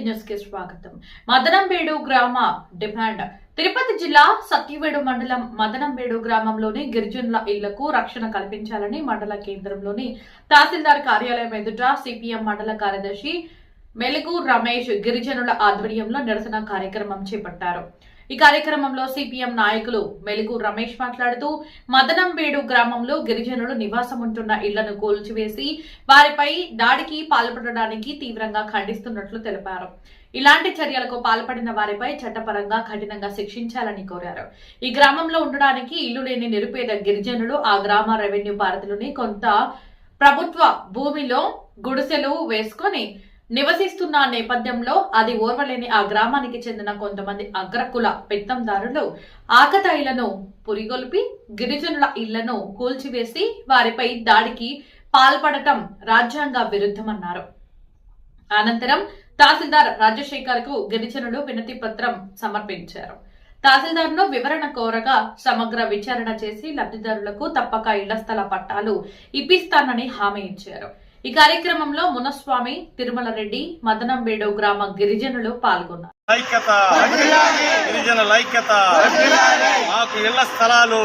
News కి స్వాగతం. మదనంబేడు గ్రామ డిమాండ్. తిరుపతి జిల్లా సత్యవేడు మండలం మదనంబేడు గ్రామంలోని గిరిజనుల ఇళ్లకు రక్షణ కల్పించాలని మండల కేంద్రంలోని తహసీల్దార్ కార్యాలయం ఎదుట సిపిఎం మండల కార్యదర్శి మెలుగు రమేష్ గిరిజనుల ఆధ్వర్యంలో నిరసన కార్యక్రమం చేపట్టారు. ఈ కార్యక్రమంలో సిపిఎం నాయకులు మెలుగు రమేష్ మాట్లాడుతూ మదనంబేడు గ్రామంలో గిరిజనులు నివాసం ఉంటున్న ఇళ్లను కూల్చివేసి వారిపై దాడికి పాల్పడడానికి తీవ్రంగా ఖండిస్తున్నట్లు తెలిపారు. ఇలాంటి చర్యలకు పాల్పడిన వారిపై చట్టపరంగా కఠినంగా శిక్షించాలని కోరారు. ఈ గ్రామంలో ఉండడానికి ఇల్లు లేని నిరుపేద గిరిజనులు ఆ గ్రామ రెవెన్యూ పరిధిలోని కొంత ప్రభుత్వ భూమిలో గుడిసెలు వేసుకొని నివసిస్తున్న నేపథ్యంలో అది ఓర్వలేని ఆ గ్రామానికి చెందిన కొంతమంది అగ్రకుల పెత్తందారులు ఆకతాయిలను పురిగొల్పి గిరిజనుల ఇళ్లను కూల్చివేసి వారిపై దాడికి పాల్పడటం రాజ్యాంగ విరుద్ధమన్నారు. అనంతరం తహసీల్దార్ రాజశేఖర్ కు గిరిజనులు వినతి పత్రం సమర్పించారు. తహసీల్దార్ ను వివరణ కోరగా సమగ్ర విచారణ చేసి లబ్ధిదారులకు తప్పక ఇళ్ల స్థల పట్టాలు ఇప్పిస్తానని హామీ ఇచ్చారు. ఈ కార్యక్రమంలో మునస్వామి, తిరుమల రెడ్డి, మదనంబేడు గ్రామ గిరిజనులు పాల్గొన్నారు. గిరిజనుల ఐక్యత, మాకు ఇళ్ల స్థలాలు,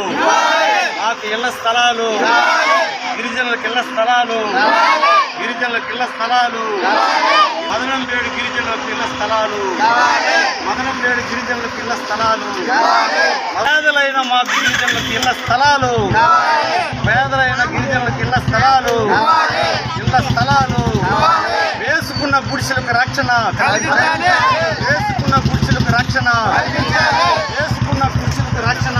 గిరిజనులకు ఇళ్ల స్థలాలు, గిరిజనులకు ఇళ్ల స్థలాలు, మదనంబేడు గిరిజనులకు ఇళ్ల స్థలాలు, మదనంబేడు గిరిజనులకు ఇళ్ల స్థలాలు, పేదలైన మా గిరిజనులకు ఇళ్ల స్థలాలు, పేదలైన గిరిజనులకు ఇళ్ల స్థలాలు, ఇళ్ల స్థలాలు, వేసుకున్న గుడిసెలకు రక్షణ, వేసుకున్న గుడిసెలకు రక్షణ, వేసుకున్న గుడిసెలకు రక్షణ,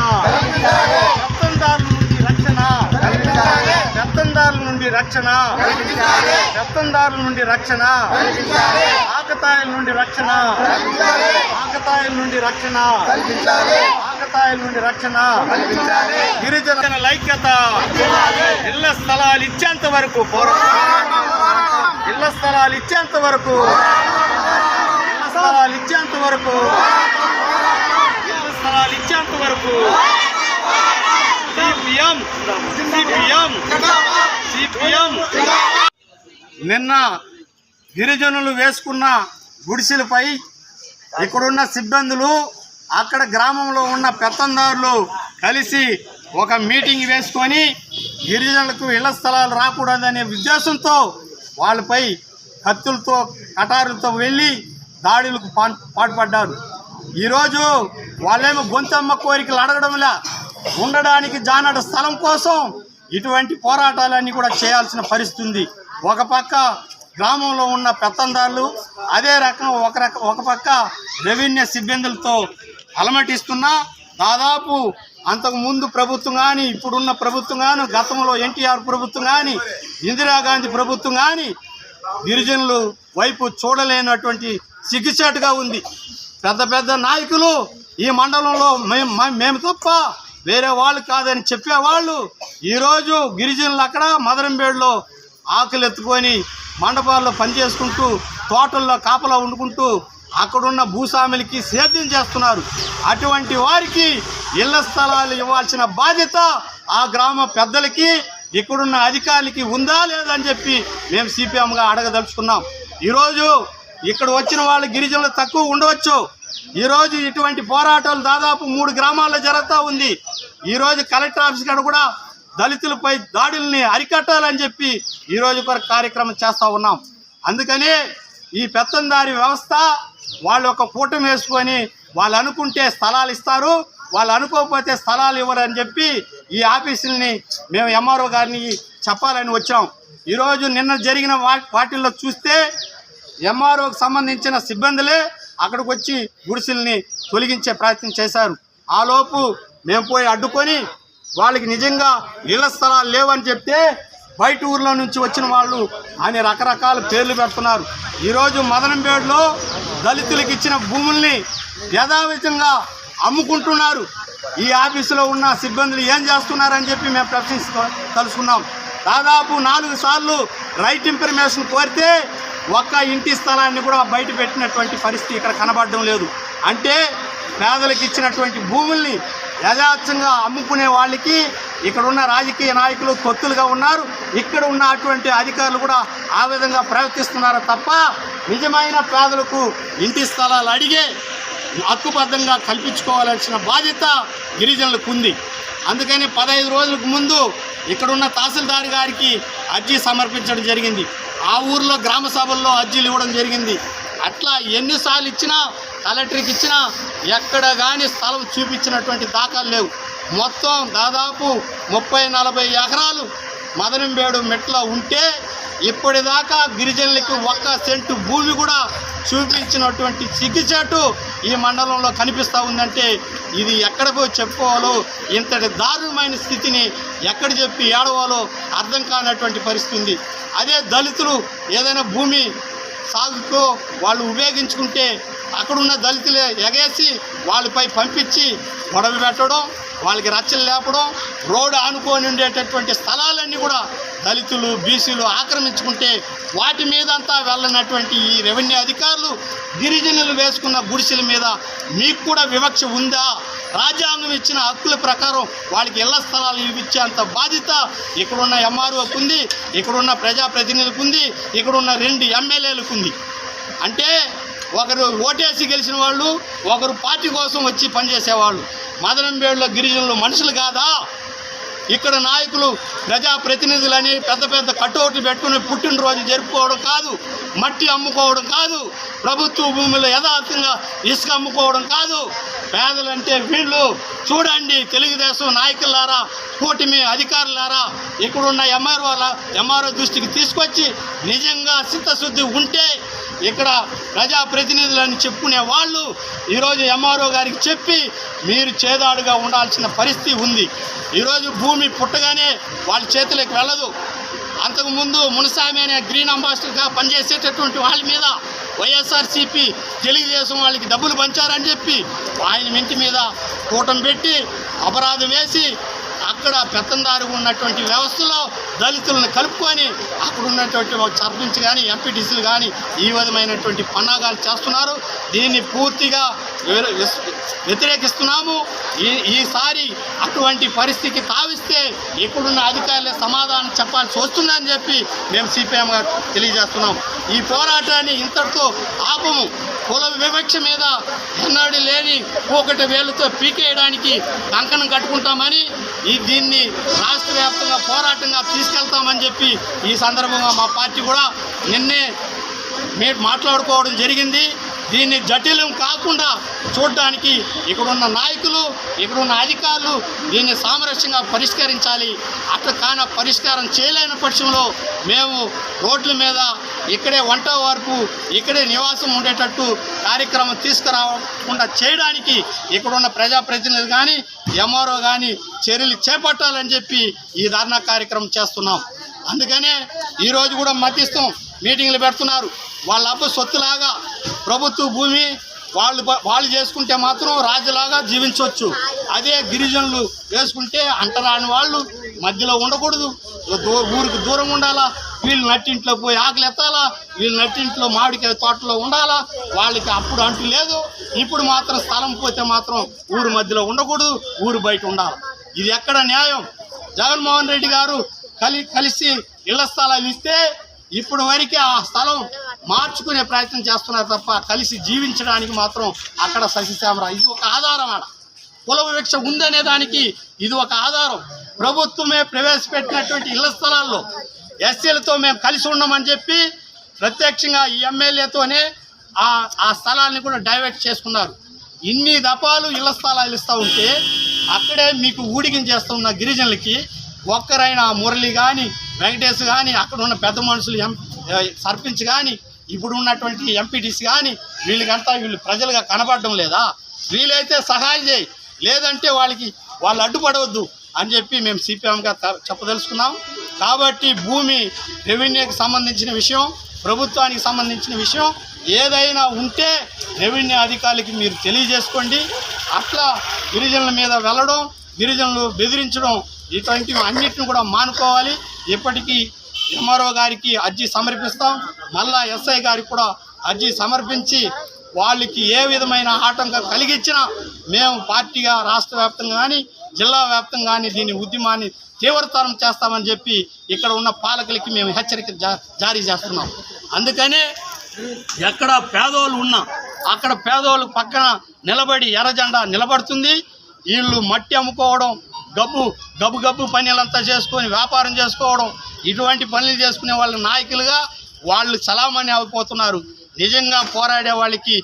పెత్తందారుల నుండి రక్షణ, పెత్తందారుల నుండి రక్షణ, పెత్తందారుల నుండి రక్షణ, ఆకతాయిల నుండి రక్షణ, ఆకతాయిల నుండి రక్షణ, ఆకతాయిల నుండి రక్షణ, గిరిజనుల ఐక్యత, ఇళ్ల స్థలాలు ఇచ్చేంత వరకు ఇళ్ల స్థలాలు ఇచ్చేంత వరకు ఇళ్ల స్థలాలు ఇచ్చేంత వరకు ఇళ్ల స్థలాలు ఇచ్చేంత వరకు సిపిఎం నిన్న గిరిజనులు వేసుకున్న గుడిసెలపై ఇక్కడున్న సిబ్బందులు అక్కడ గ్రామంలో ఉన్న పెత్తందారులు కలిసి ఒక మీటింగ్ వేసుకొని గిరిజనులకు ఇళ్ల స్థలాలు రాకూడదనే ఉద్దేశంతో వాళ్ళపై కత్తులతో కటారులతో వెళ్ళి దాడులకు పాటుపడ్డారు. ఈరోజు వాళ్ళేమో గొంతమ్మ కోరికలు అడగడంలా ఉండడానికి జానడ స్థలం కోసం ఇటువంటి పోరాటాలన్నీ కూడా చేయాల్సిన పరిస్థితి ఉంది. ఒక పక్క గ్రామంలో ఉన్న పెత్తందారులు, అదే రకం ఒక పక్క రెవెన్యూ సిబ్బందులతో అలమటిస్తున్నా దాదాపు అంతకుముందు ప్రభుత్వం కానీ ఇప్పుడున్న ప్రభుత్వం కానీ గతంలో ఎన్టీఆర్ ప్రభుత్వం కానీ ఇందిరాగాంధీ ప్రభుత్వం కానీ గిరిజనులు వైపు చూడలేనటువంటి సిగ్గుచేటుగా ఉంది. పెద్ద పెద్ద నాయకులు ఈ మండలంలో మేము తప్ప వేరే వాళ్ళు కాదని చెప్పేవాళ్ళు ఈరోజు గిరిజనులు అక్కడ మదనంబేడులో ఆకులు ఎత్తుకొని మండపాల్లో పనిచేసుకుంటూ తోటల్లో కాపలా వండుకుంటూ అక్కడున్న భూస్వాములకి సేద్యం చేస్తున్నారు. అటువంటి వారికి ఇళ్ల స్థలాలు ఇవ్వాల్సిన బాధ్యత ఆ గ్రామ పెద్దలకి ఇక్కడున్న అధికారులకి ఉందా లేదని చెప్పి మేము సిపిఎంగా అడగదలుచుకున్నాం. ఈరోజు ఇక్కడ వచ్చిన వాళ్ళు గిరిజనులు తక్కువ ఉండవచ్చు. ఈరోజు ఇటువంటి పోరాటాలు దాదాపు 3 గ్రామాల్లో జరుగుతూ ఉంది. ఈరోజు కలెక్టర్ ఆఫీస్ కాడ కూడా దళితులపై దాడుల్ని అరికట్టాలని చెప్పి ఈరోజు ఒక కార్యక్రమం చేస్తూ ఉన్నాం. అందుకని ఈ పెత్తందారి వ్యవస్థ వాళ్ళు ఒక కూటమి వేసుకొని వాళ్ళు అనుకుంటే స్థలాలు ఇస్తారు, వాళ్ళు అనుకోకపోతే స్థలాలు ఇవ్వరని చెప్పి ఈ ఆఫీసుల్ని మేము ఎంఆర్ఓ గారిని చెప్పాలని వచ్చాం. ఈరోజు నిన్న జరిగిన వాటిల్లో చూస్తే ఎంఆర్ఓకి సంబంధించిన సిబ్బందులే అక్కడికి వచ్చి గుడిసెల్ని తొలగించే ప్రయత్నం చేశారు. ఆలోపు మేము పోయి అడ్డుకొని వాళ్ళకి నిజంగా ఇళ్ల స్థలాలు లేవని చెప్తే బయట ఊర్లో నుంచి వచ్చిన వాళ్ళు అని రకరకాల పేర్లు పెడుతున్నారు. ఈరోజు మదనంబేడులో దళితులకు ఇచ్చిన భూముల్ని యథావిధంగా అమ్ముకుంటున్నారు. ఈ ఆఫీసులో ఉన్న సిబ్బందులు ఏం చేస్తున్నారని చెప్పి మేము తెలుసుకున్నాం. దాదాపు 4 సార్లు రైట్ ఇన్ఫర్మేషన్ కోరితే ఒక్క ఇంటి స్థలాన్ని కూడా బయట పెట్టినటువంటి పరిస్థితి ఇక్కడ కనబడడం లేదు. అంటే పేదలకు ఇచ్చినటువంటి భూముల్ని యథార్థంగా అమ్ముకునే వాళ్ళకి ఇక్కడ ఉన్న రాజకీయ నాయకులు తొత్తులుగా ఉన్నారు. ఇక్కడ ఉన్న అటువంటి అధికారులు కూడా ఆ విధంగా ప్రవర్తిస్తున్నారు తప్ప నిజమైన పేదలకు ఇంటి స్థలాలు అడిగే హక్కుబద్ధంగా కల్పించుకోవాల్సిన బాధ్యత గిరిజనులకు ఉంది. అందుకని 15 రోజులకు ముందు ఇక్కడున్న తహసీల్దార్ గారికి అర్జీ సమర్పించడం జరిగింది. ఆ ఊర్లో గ్రామ సభల్లో అర్జీలు ఇవ్వడం జరిగింది. అట్లా ఎన్నిసార్లు ఇచ్చినా, కలెక్టర్కి ఇచ్చినా ఎక్కడ కానీ స్థలం చూపించినటువంటి దాఖలు లేవు. మొత్తం దాదాపు 30-40 ఎకరాలు మదనంబేడు మెట్లో ఉంటే ఇప్పటిదాకా గిరిజనులకి 1 సెంటు భూమి కూడా చూపించినటువంటి సిగ్గుచేటు ఈ మండలంలో కనిపిస్తూ ఉందంటే ఇది ఎక్కడ పోయి చెప్పుకోవాలో, ఇంతటి దారుణమైన స్థితిని ఎక్కడ చెప్పి ఏడవాలో అర్థం కానటువంటి పరిస్థితి ఉంది. అదే దళితులు ఏదైనా భూమి సాగుకో వాళ్ళు ఉపయోగించుకుంటే అక్కడున్న దళితులే ఎగేసి వాళ్ళపై పంపించి గొడవ పెట్టడం, వాళ్ళకి రచ్చలు లేపడం, రోడ్డు ఆనుకొని ఉండేటటువంటి స్థలాలన్నీ కూడా దళితులు బీసీలు ఆక్రమించుకుంటే వాటి మీదంతా వెళ్ళినటువంటి ఈ రెవెన్యూ అధికారులు గిరిజనులు వేసుకున్న గుడిసెల మీద మీకు కూడా వివక్ష ఉందా? రాజ్యాంగం ఇచ్చిన హక్కుల ప్రకారం వాళ్ళకి ఇళ్ల స్థలాలు ఇచ్చేంత బాధ్యత ఇక్కడున్న ఎంఆర్ఓకు ఉంది, ఇక్కడున్న ప్రజాప్రతినిధులకు ఉంది, ఇక్కడున్న 2 ఎమ్మెల్యేలకు ఉంది. అంటే ఒకరు ఓటేసి గెలిచిన వాళ్ళు, ఒకరు పార్టీ కోసం వచ్చి పనిచేసేవాళ్ళు. మదనంబేడులో గిరిజనులు మనుషులు కాదా? ఇక్కడ నాయకులు ప్రజాప్రతినిధులని పెద్ద పెద్ద కట్టోట్లు పెట్టుకుని పుట్టినరోజు జరుపుకోవడం కాదు, మట్టి అమ్ముకోవడం కాదు, ప్రభుత్వ భూములు యథార్థంగా ఇసుక అమ్ముకోవడం కాదు. పేదలంటే వీళ్ళు చూడండి. తెలుగుదేశం నాయకులారా, కూటమి అధికారులారా, ఇక్కడున్న ఎంఆర్ఓ దృష్టికి తీసుకొచ్చి నిజంగా చిత్తశుద్ధి ఉంటే ఇక్కడ ప్రజాప్రతినిధులని చెప్పుకునే వాళ్ళు ఈరోజు ఎంఆర్ఓ గారికి చెప్పి మీరు చేదాడుగా ఉండాల్సిన పరిస్థితి ఉంది. ఈరోజు భూమి పుట్టగానే వాళ్ళ చేతులకు వెళ్ళదు. అంతకుముందు మునసామి అనే గ్రీన్ అంబాసిడర్గా పనిచేసేటటువంటి వాళ్ళ మీద వైఎస్ఆర్సీపీ తెలుగుదేశం వాళ్ళకి డబ్బులు పంచారని చెప్పి ఆయన ఇంటి మీద కూటమి పెట్టి అపరాధం వేసి అక్కడ పెత్తందారు ఉన్నటువంటి వ్యవస్థలో దళితులను కలుపుకొని అక్కడ ఉన్నటువంటి సర్పంచ్ కానీ ఎంపీటీసీలు కానీ ఈ విధమైనటువంటి పన్నాగాలు చేస్తున్నారు. దీన్ని పూర్తిగా వ్యతిరేకిస్తున్నాము. ఈసారి అటువంటి పరిస్థితికి తావిస్తే ఇక్కడున్న అధికారులే సమాధానం చెప్పాల్సి వస్తుందని చెప్పి మేము సిపిఎంగా తెలియజేస్తున్నాం. ఈ పోరాటాన్ని ఇంతటితో ఆపము. కుల వివక్ష మీద ఎన్నడూ లేని 1 వేలుతో పీకేయడానికి కంకణం కట్టుకుంటామని దీన్ని రాష్ట్ర వ్యాప్తంగా పోరాటంగా తీసుకెళ్తామని చెప్పి ఈ సందర్భంగా మా పార్టీ కూడా నిన్నే మాట్లాడుకోవడం జరిగింది. దీన్ని జటిలం కాకుండా చూడడానికి ఇక్కడున్న నాయకులు, ఇక్కడున్న అధికారులు దీన్ని సామరస్యంగా పరిష్కరించాలి. అట్లా కానీ పరిష్కారం చేయలేని పక్షంలో మేము రోడ్ల మీద ఇక్కడే వంట వరకు ఇక్కడే నివాసం ఉండేటట్టు కార్యక్రమం తీసుకురాకుండా చేయడానికి ఇక్కడున్న ప్రజాప్రతినిధులు కానీ ఎంఆర్ఓ కానీ చర్యలు చేపట్టాలని చెప్పి ఈ ధర్నా కార్యక్రమం చేస్తున్నాం. అందుకనే ఈరోజు కూడా మధ్యస్థం మీటింగ్లు పెడుతున్నారు. వాళ్ళ అబ్బ సొత్తులాగా ప్రభుత్వ భూమి వాళ్ళు చేసుకుంటే మాత్రం రాజులాగా జీవించవచ్చు. అదే గిరిజనులు వేసుకుంటే అంటరాని వాళ్ళు మధ్యలో ఉండకూడదు, ఊరికి దూరం ఉండాలా, వీళ్ళు నట్టింట్లో పోయి ఆకలి ఎత్తాలా, వీళ్ళు నట్టింట్లో మామిడికాయ తోటలో ఉండాలా. వాళ్ళకి అప్పుడు అంటూ లేదు. ఇప్పుడు మాత్రం స్థలం పోతే మాత్రం ఊరు మధ్యలో ఉండకూడదు, ఊరు బయట ఉండాలి. ఇది ఎక్కడ న్యాయం? జగన్మోహన్ రెడ్డి గారు కలిసి ఇళ్ల స్థలాలు ఇస్తే ఇప్పుడు వరకు ఆ స్థలం మార్చుకునే ప్రయత్నం చేస్తున్నారు తప్ప కలిసి జీవించడానికి మాత్రం అక్కడ ససిశామరా. ఇది ఒక ఆధారం. ఆడ కుల వివక్ష ఉందనే దానికి ఇది ఒక ఆధారం. ప్రభుత్వమే ప్రవేశపెట్టినటువంటి ఇళ్ల స్థలాల్లో ఎస్సీలతో మేము కలిసి ఉన్నామని చెప్పి ప్రత్యక్షంగా ఈ ఎమ్మెల్యేతోనే ఆ స్థలాన్ని కూడా డైవర్ట్ చేసుకున్నారు. ఇన్ని దఫాలు ఇళ్ల స్థలాలు ఇస్తూ ఉంటే అక్కడే మీకు ఊడిగం చేస్తున్న గిరిజనులకి ఒక్కరైనా మురళి కానీ వెంకటేష్ కానీ అక్కడ ఉన్న పెద్ద మనుషులు సర్పంచ్ కానీ ఇప్పుడు ఉన్నటువంటి ఎంపీటీసీ కానీ వీళ్ళు ప్రజలుగా కనబడడం లేదా? వీలైతే సహాయం చేయి, లేదంటే వాళ్ళు అడ్డుపడవద్దు అని చెప్పి మేము సిపిఎంగా చెప్పదలుచుకున్నాం. కాబట్టి భూమి రెవెన్యూకి సంబంధించిన విషయం, ప్రభుత్వానికి సంబంధించిన విషయం ఏదైనా ఉంటే రెవెన్యూ అధికారులకి మీరు తెలియజేసుకోండి. అట్లా గిరిజనుల మీద వెళ్ళడం, గిరిజనులు బెదిరించడం ఇటువంటివి అన్నిటిని కూడా మానుకోవాలి. ఇప్పటికీ ఎంఆర్ఓ గారికి అర్జీ సమర్పిస్తాం, మళ్ళా ఎస్ఐ గారికి కూడా అర్జీ సమర్పించి వాళ్ళకి ఏ విధమైన ఆటంకం కలిగించినా మేము పార్టీగా రాష్ట్ర వ్యాప్తంగా కానీ జిల్లా వ్యాప్తంగా కానీ దీని ఉద్యమాన్ని తీవ్రతరం చేస్తామని చెప్పి ఇక్కడ ఉన్న పాలకులకి మేము హెచ్చరిక జారీ చేస్తున్నాం. అందుకనే ఎక్కడ పేదోళ్ళు ఉన్నా అక్కడ పేదోళ్ళు పక్కన నిలబడి ఎర్ర జెండా నిలబడుతుంది. వీళ్ళు మట్టి అమ్ముకోవడం, గబ్బు పనులంతా చేసుకొని వ్యాపారం చేసుకోవడం, ఇటువంటి పనులు చేసుకునే వాళ్ళ నాయకులుగా వాళ్ళు చలామణి అయిపోతున్నారు. నిజంగా పోరాడే వాళ్ళకి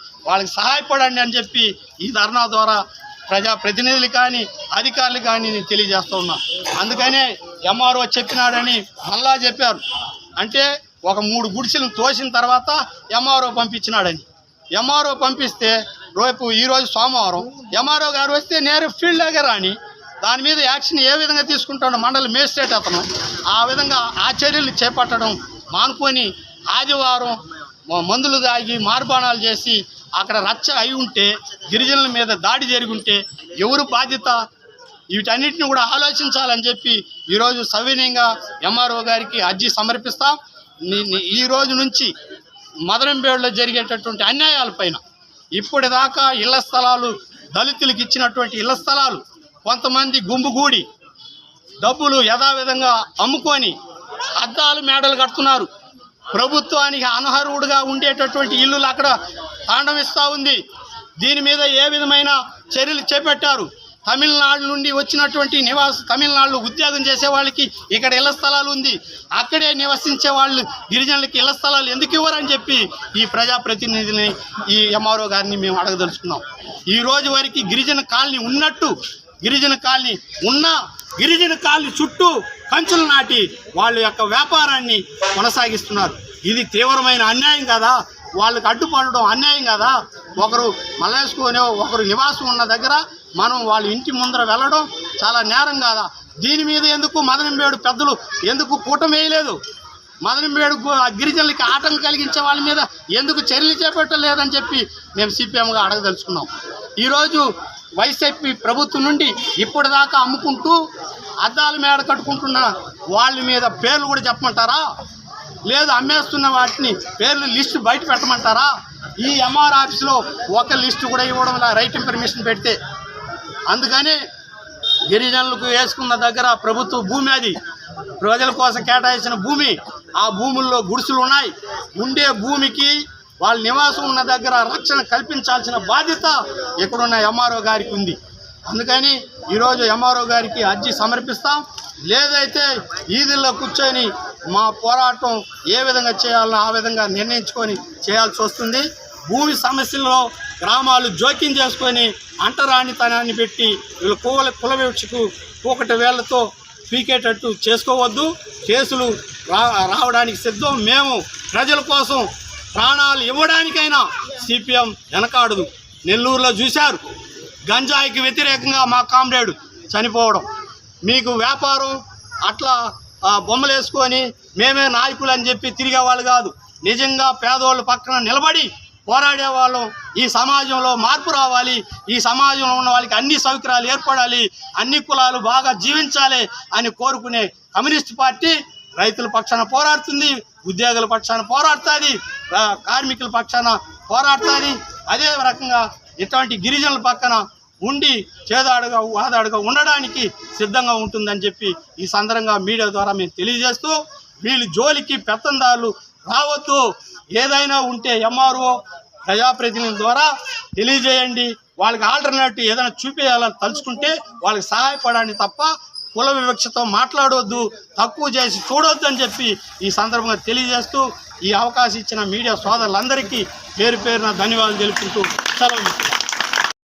సహాయపడండి అని చెప్పి ఈ ధర్నా ద్వారా ప్రజాప్రతినిధులు కానీ అధికారులు కానీ నేను తెలియజేస్తూ ఉన్నా. అందుకనే ఎంఆర్ఓ చెప్పినాడని మళ్ళా చెప్పారు. అంటే ఒక 3 గుడిసెలను తోసిన తర్వాత ఎంఆర్ఓ పంపించినాడని. ఎంఆర్ఓ పంపిస్తే ఈరోజు సోమవారం ఎంఆర్ఓ గారు వస్తే నేరు ఫీల్డ్లాగే రాని దాని మీద యాక్షన్ ఏ విధంగా తీసుకుంటాడో మండల మేజిస్ట్రేట్ అతను ఆ విధంగా ఆ చర్యలు చేపట్టడం మానుకొని ఆదివారం మందులు తాగి మార్బాణాలు చేసి అక్కడ రచ్చ అయి ఉంటే, గిరిజనుల మీద దాడి జరిగి ఉంటే ఎవరు బాధ్యత? వీటన్నిటిని కూడా ఆలోచించాలని చెప్పి ఈరోజు సవినయంగా ఎంఆర్ఓ గారికి అర్జీ సమర్పిస్తాం. ఈ రోజు నుంచి మదనంబేడులో జరిగేటటువంటి అన్యాయాలపైన ఇప్పటిదాకా ఇళ్ల స్థలాలు దళితులకు ఇచ్చినటువంటి ఇళ్ల స్థలాలు కొంతమంది గుంపుగూడి డబ్బులు యథావిధంగా అమ్ముకొని అద్దాలు మేడలు కడుతున్నారు. ప్రభుత్వానికి అనర్హుడుగా ఉండేటటువంటి ఇల్లులు అక్కడ తాండవిస్తూ ఉంది. దీని మీద ఏ విధమైన చర్యలు చేపట్టారు? తమిళనాడు నుండి వచ్చినటువంటి తమిళనాడులో ఉద్యోగం చేసే వాళ్ళకి ఇక్కడ ఇళ్ల స్థలాలు ఉంది, అక్కడే నివసించే వాళ్ళు గిరిజనులకి ఇళ్ల స్థలాలు ఎందుకు ఇవ్వరని చెప్పి ఈ ప్రజాప్రతినిధిని ఈ ఎంఆర్ఓ గారిని మేము అడగదలుచుకున్నాం. ఈ రోజు వరకు గిరిజన కాలనీ ఉన్నట్టు, గిరిజన కాలనీ చుట్టూ కంచులు నాటి వాళ్ళ యొక్క వ్యాపారాన్ని కొనసాగిస్తున్నారు. ఇది తీవ్రమైన అన్యాయం కదా, వాళ్ళకి అడ్డుపడడం అన్యాయం కదా. ఒకరు మల్లేసుకొని ఒకరు నివాసం ఉన్న దగ్గర మనం వాళ్ళ ఇంటి ముందర వెళ్ళడం చాలా నేరం కాదా? దీని మీద ఎందుకు మదనంబేడు పెద్దలు ఎందుకు కూటమి వేయలేదు? మదనంబేడు గిరిజనులకి ఆటంకం కలిగించే వాళ్ళ మీద ఎందుకు చర్యలు చేపట్టలేదని చెప్పి మేము సిపిఎంగా అడగదలుచుకున్నాం. ఈరోజు వైసీపీ ప్రభుత్వం నుండి ఇప్పటిదాకా అమ్ముకుంటూ అద్దాల మేడ కట్టుకుంటున్న వాళ్ళ మీద పేర్లు కూడా చెప్పమంటారా? లేదు అమ్మేస్తున్న వాటిని పేర్లు లిస్టు బయట పెట్టమంటారా? ఈ ఎంఆర్ ఆఫీస్లో ఒక లిస్టు కూడా ఇవ్వడం రైట్ ఇన్ఫర్మేషన్ పెడితే. అందుకని గిరిజనులకు వేసుకున్న దగ్గర ప్రభుత్వ భూమి, అది ప్రజల కోసం కేటాయించిన భూమి, ఆ భూముల్లో గుడిసెలు ఉన్నాయి. ఉండే భూమికి వాళ్ళ నివాసం ఉన్న దగ్గర రక్షణ కల్పించాల్సిన బాధ్యత ఇక్కడున్న ఎంఆర్ఓ గారికి ఉంది. అందుకని ఈరోజు ఎంఆర్ఓ గారికి అర్జీ సమర్పిస్తాం. లేదైతే ఈదుల్లో కూర్చొని మా పోరాటం ఏ విధంగా చేయాలో ఆ విధంగా నిర్ణయించుకొని చేయాల్సి వస్తుంది. భూమి సమస్యల్లో గ్రామాలు జోక్యం చేసుకొని అంటరానితనాన్ని పెట్టి వీళ్ళు కుల వివక్షకు కూకటి వేళ్లతో పీకేటట్టు చేసుకోవద్దు. కేసులు రావడానికి సిద్ధం. మేము ప్రజల కోసం ప్రాణాలు ఇవ్వడానికైనా సిపిఎం వెనకాడదు. నెల్లూరులో చూశారు, గంజాయికి వ్యతిరేకంగా మా కామ్రేడు చనిపోవడం. మీకు వ్యాపారం అట్లా బొమ్మలు వేసుకొని మేమే నాయకులు అని చెప్పి తిరిగే వాళ్ళు కాదు. నిజంగా పేదోళ్ళ పక్కన నిలబడి పోరాడే వాళ్ళం. ఈ సమాజంలో మార్పు రావాలి, ఈ సమాజంలో ఉన్న వాళ్ళకి అన్ని సౌకర్యాలు ఏర్పడాలి, అన్ని కులాలు బాగా జీవించాలి అని కోరుకునే కమ్యూనిస్ట్ పార్టీ రైతుల పక్షాన పోరాడుతుంది, ఉద్యోగుల పక్షాన పోరాడుతుంది, కార్మికుల పక్షాన పోరాడుతుంది. అదే రకంగా ఇటువంటి గిరిజనుల పక్కన ఉండి చేదాడుగా వాదాడుగా ఉండడానికి సిద్ధంగా ఉంటుందని చెప్పి ఈ సందర్భంగా మీడియా ద్వారా మేము తెలియజేస్తూ, వీళ్ళు జోలికి పెత్తందారులు రావద్దు. ఏదైనా ఉంటే ఎంఆర్ఓ ప్రజాప్రతినిధుల ద్వారా తెలియజేయండి. వాళ్ళకి ఆల్టర్నేటివ్ ఏదైనా చూపించాలని తలుచుకుంటే వాళ్ళకి సహాయపడాలని తప్ప కుల వివక్షతో మాట్లాడవద్దు, తక్కువ చేసి చూడవద్దు అని చెప్పి ఈ సందర్భంగా తెలియజేస్తూ ఈ అవకాశం ఇచ్చిన మీడియా సోదరులందరికీ పేరు పేరున ధన్యవాదాలు తెలుపుకుంటూ సెలవు.